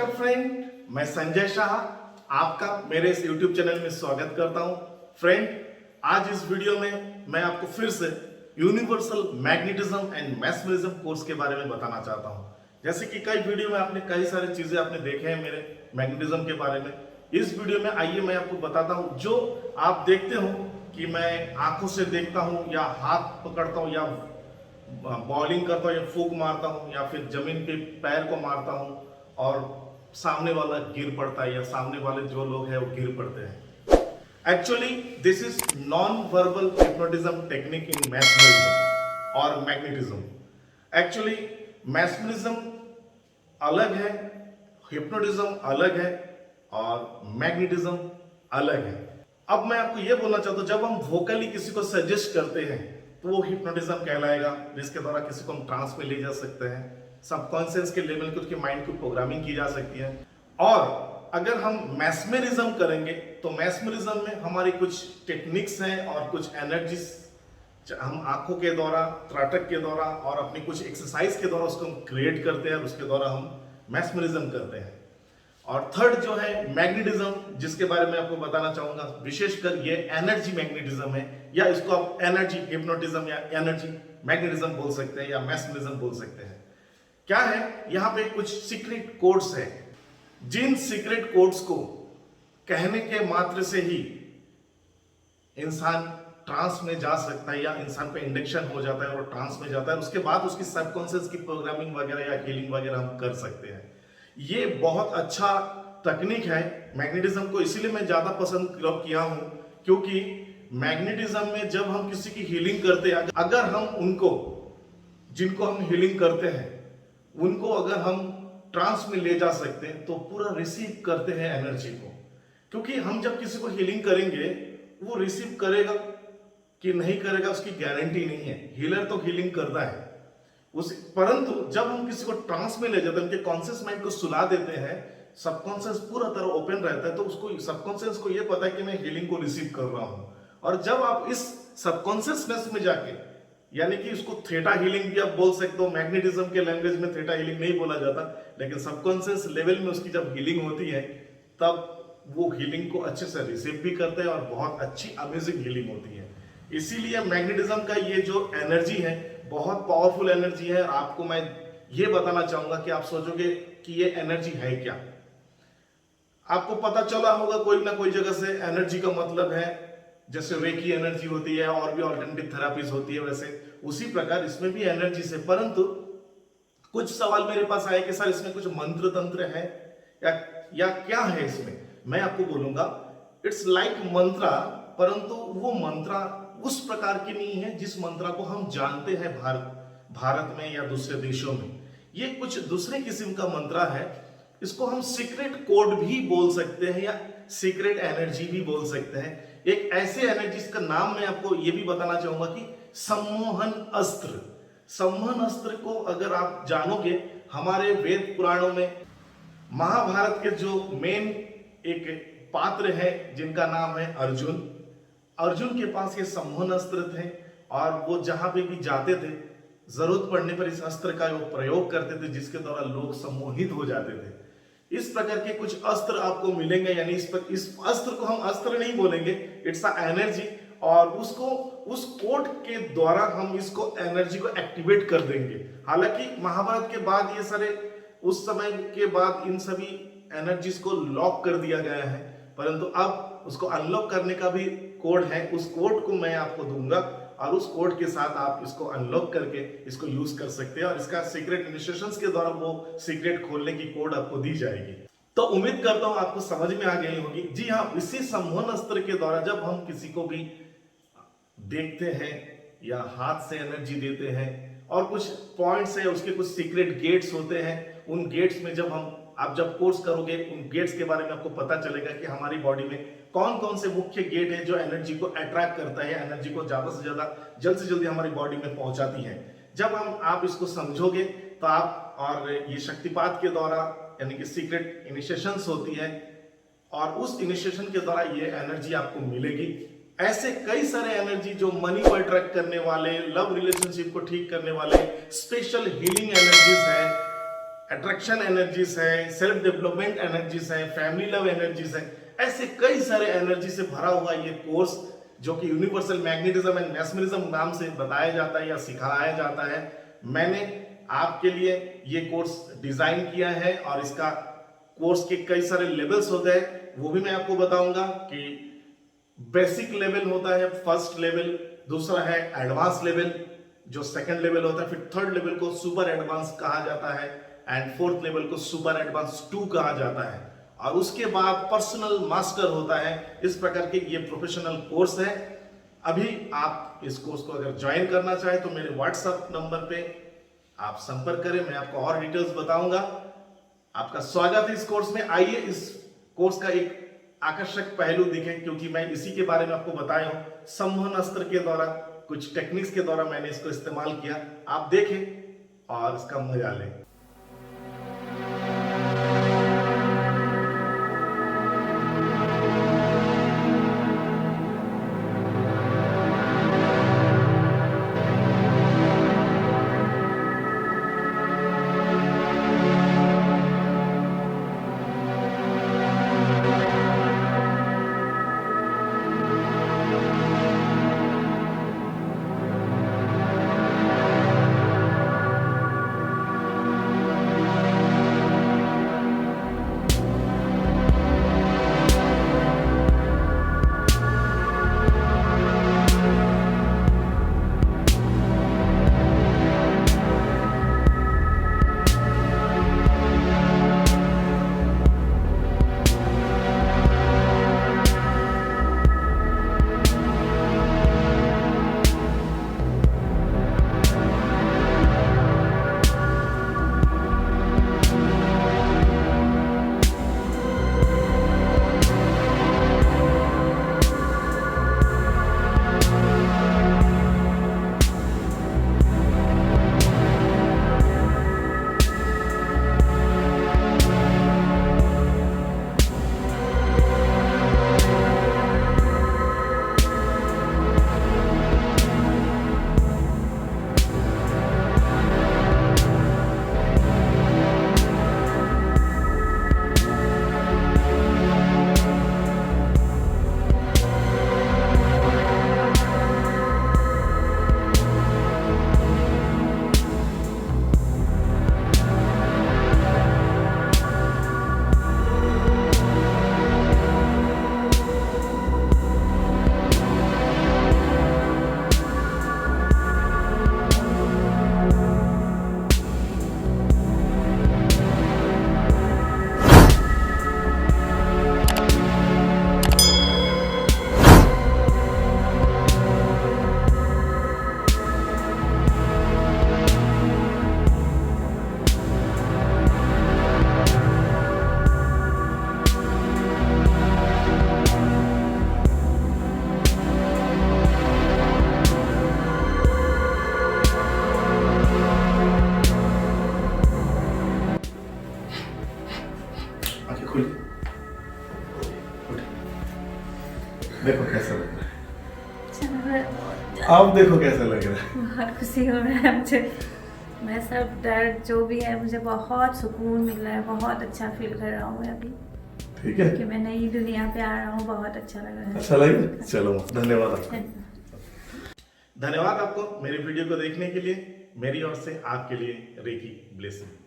नमस्कार फ्रेंड, मैं संजय शाह आपका मेरे इस YouTube चैनल में स्वागत करता हूं। फ्रेंड, आज इस वीडियो में मैं आपको फिर से यूनिवर्सल मैग्नेटिज्म एंड मैस्मरिज्म कोर्स के बारे में बताना चाहता हूं। जैसे कि कई वीडियो में आपने कई सारी चीजें आपने देखे हैं मेरे मैग्नेटिज्म के बारे में। इस वीडियो में आइए मैं आपको बताता हूं, जो आप देखते हो कि मैं आंखों से देखता हूं या हाथ पकड़ता हूं या बॉलिंग करता हूं या फूक मारता हूं या फिर जमीन पे पैर को मारता हूं और सामने वाला गिर पड़ता है या सामने वाले जो लोग हैं वो गिर पड़ते हैं। Actually this is non verbal hypnotism technique in mesmerism और मैग्नेटिज्म। एक्चुअली मैस्मरिज्म अलग है, हिप्नोटिज्म अलग है और मैग्नेटिज्म अलग है। अब मैं आपको यह बोलना चाहता हूं, जब हम वोकली किसी को सजेस्ट करते हैं तो वो हिप्नोटिज्म कहलाएगा, जिसके द्वारा किसी को हम ट्रांस में ले जा सकते हैं, सबकॉन्शियस के लेवल पे उसके माइंड की प्रोग्रामिंग की जा सकती है। और अगर हम मैस्मरिज्म करेंगे तो मैस्मरिज्म में हमारी कुछ टेक्निक्स हैं और कुछ एनर्जीज हम आंखों के द्वारा, त्राटक के द्वारा और अपनी कुछ एक्सरसाइज के द्वारा उसको हम क्रिएट करते हैं और उसके द्वारा हम मैस्मरिज्म करते हैं। और थर्ड जो है मैग्नेटिज्म, जिसके बारे में आपको बताना चाहूंगा, विशेषकर ये एनर्जी मैग्नेटिज्म है, या इसको आप एनर्जी हिप्नोटिज्म या एनर्जी मैग्नेटिज्म बोल सकते हैं या मैस्मरिज्म बोल सकते हैं। क्या है, यहां पे कुछ सीक्रेट कोड्स है, जिन सीक्रेट कोड्स को कहने के मात्र से ही इंसान ट्रांस में जा सकता है या इंसान पे इंडक्शन हो जाता है और ट्रांस में जाता है। उसके बाद उसकी सबकॉन्शियस की प्रोग्रामिंग वगैरह या हीलिंग वगैरह हम कर सकते हैं। ये बहुत अच्छा तकनीक है मैग्नेटिज्म को, इसीलिए मैं ज्यादा पसंद किया हूं, क्योंकि मैग्नेटिज्म में जब हम किसी की हीलिंग करते हैं, अगर हम उनको, जिनको हम हीलिंग करते हैं, उनको अगर हम ट्रांस में ले जा सकते हैं तो पूरा रिसीव करते हैं एनर्जी को। क्योंकि हम जब किसी को हीलिंग करेंगे, वो रिसीव करेगा कि नहीं करेगा उसकी गारंटी नहीं है। हीलर तो हीलिंग करता है परंतु जब हम किसी को ट्रांस में ले जाते हैं, उनके कॉन्शियस माइंड को सुला देते हैं, सबकॉन्शियस पूरा तरह ओपन रहता है, तो उसको सबकॉन्शियस को यह पता है कि मैं हीलिंग को रिसीव कर रहा हूं। और जब आप इस सबकॉन्शियसनेस में जाके, यानी कि उसको थेटा हीलिंग भी आप बोल सकते हो, मैग्नेटिज्म के लैंग्वेज में थेटा हीलिंग नहीं बोला जाता, लेकिन सबकॉन्शियस लेवल में उसकी जब हीलिंग होती है तब वो हीलिंग को अच्छे से रिसीव भी करते हैं और बहुत अच्छी अमेजिंग हीलिंग होती है। इसीलिए मैग्नेटिज्म का ये जो एनर्जी है बहुत पावरफुल एनर्जी है। आपको मैं ये बताना चाहूंगा कि आप सोचोगे कि ये एनर्जी है क्या। आपको पता चला होगा कोई ना कोई जगह से एनर्जी का मतलब है, जैसे रेकी एनर्जी होती है और भी ऑल्टरनेटिव थेरापीज होती है, वैसे उसी प्रकार इसमें भी एनर्जी से। परंतु कुछ सवाल मेरे पास आए कि सर इसमें कुछ मंत्र तंत्र है या क्या है इसमें। मैं आपको बोलूंगा इट्स लाइक मंत्रा, परंतु वो मंत्रा उस प्रकार की नहीं है जिस मंत्रा को हम जानते हैं भारत में या दूसरे देशों में। ये कुछ दूसरे किस्म का मंत्रा है। इसको हम सीक्रेट कोड भी बोल सकते हैं या सीक्रेट एनर्जी भी बोल सकते हैं। एक ऐसे एनर्जी का नाम मैं आपको ये भी बताना चाहूंगा कि सम्मोहन अस्त्र। सम्मोहन अस्त्र को अगर आप जानोगे, हमारे वेद पुराणों में महाभारत के जो मेन एक पात्र है जिनका नाम है अर्जुन, अर्जुन के पास ये सम्मोहन अस्त्र थे और वो जहां पे भी जाते थे जरूरत पड़ने पर इस अस्त्र का वो प्रयोग करते थे, जिसके द्वारा लोग सम्मोहित हो जाते थे। इस प्रकार के कुछ अस्त्र आपको मिलेंगे, यानी इस अस्त्र को हम अस्त्र नहीं बोलेंगे, इट्स अ एनर्जी। और उसको उस कोड के द्वारा हम इसको एनर्जी को एक्टिवेट कर देंगे। हालांकि महाभारत के बाद ये सारे, उस समय के बाद इन सभी एनर्जीज को लॉक कर दिया गया है, परंतु अब उसको अनलॉक करने का भी कोड है। उस कोड को मैं आपको दूंगा और उस कोड के साथ आप इसको अनलॉक करके इसको यूज कर सकते हैं और इसका सीक्रेट इनिशिएशंस के द्वारा वो सीक्रेट खोलने की कोड आपको दी जाएगी। तो उम्मीद करता हूं आपको समझ में आ गई होगी। जी हाँ, इसी सम्मोहन अस्त्र के द्वारा जब हम किसी को भी देखते हैं या हाथ से एनर्जी देते हैं, और कुछ पॉइंट्स है, उसके कुछ सीक्रेट गेट्स होते हैं, उन गेट्स में आप जब कोर्स करोगे, उन गेट्स के बारे में आपको पता चलेगा कि हमारी बॉडी में कौन कौन से मुख्य गेट है जो एनर्जी को अट्रैक्ट करता है, एनर्जी को ज्यादा से ज्यादा जल्द से जल्दी हमारी बॉडी में पहुंचाती है। जब आप इसको समझोगे तो आप, और ये शक्तिपात के द्वारा यानी कि सीक्रेट इनिशिएशंस होती है, और उस इनिशिएशन के द्वारा ये एनर्जी आपको मिलेगी। ऐसे कई सारे एनर्जी जो मनी को अट्रैक्ट करने वाले, लव रिलेशनशिप को ठीक करने वाले, स्पेशल हीलिंग एनर्जीज हैं, अट्रैक्शन एनर्जीज है, सेल्फ डेवलपमेंट एनर्जीज है, फैमिली लव एनर्जीज है, ऐसे कई सारे एनर्जी से भरा हुआ ये कोर्स जो कि यूनिवर्सल मैग्नेटिज्म एंड मैस्मरिज्म नाम से बताया जाता है या सिखाया जाता है, मैंने आपके लिए ये कोर्स डिजाइन किया है। और इसका कोर्स के कई सारे लेवल्स होते हैं, वो भी मैं आपको बताऊंगा कि बेसिक लेवल होता है, फर्स्ट लेवल, दूसरा है एडवांस लेवल जो सेकंड लेवल होता है, फिर थर्ड लेवल को सुपर एडवांस कहा जाता है एंड फोर्थ लेवल को सुपर एडवांस 2 कहा जाता है, और उसके बाद पर्सनल मास्टर होता है। इस प्रकार के ये प्रोफेशनल कोर्स है। अभी आप इस कोर्स को अगर ज्वाइन करना चाहे तो मेरे व्हाट्सएप नंबर पे आप संपर्क करें, मैं आपको और डिटेल्स बताऊंगा। आपका स्वागत है इस कोर्स में। आइए इस कोर्स का एक आकर्षक पहलू देखें, क्योंकि मैं इसी के बारे में आपको बताया हूं, संवहन अस्त्र के द्वारा, कुछ टेक्निक्स के द्वारा मैंने इसको इस्तेमाल किया। आप देखें और इसका मजा लें। देखो कैसा लग रहा है, आप देखो कैसा लग रहा है। बहुत खुशी हो रहा है मुझे। मैं सब दर्द जो भी है, मुझे बहुत सुकून मिल रहा है, बहुत अच्छा फील कर रहा हूँ मैं अभी। ठीक है कि मैं नई दुनिया पे आ रहा हूँ, बहुत अच्छा लग रहा है। अच्छा लगे, चलो धन्यवाद आपको। धन्यवाद आपको मेरे वीडियो को देखने के लिए। मेरी ओर से आपके लिए रेकी ब्लेसिंग।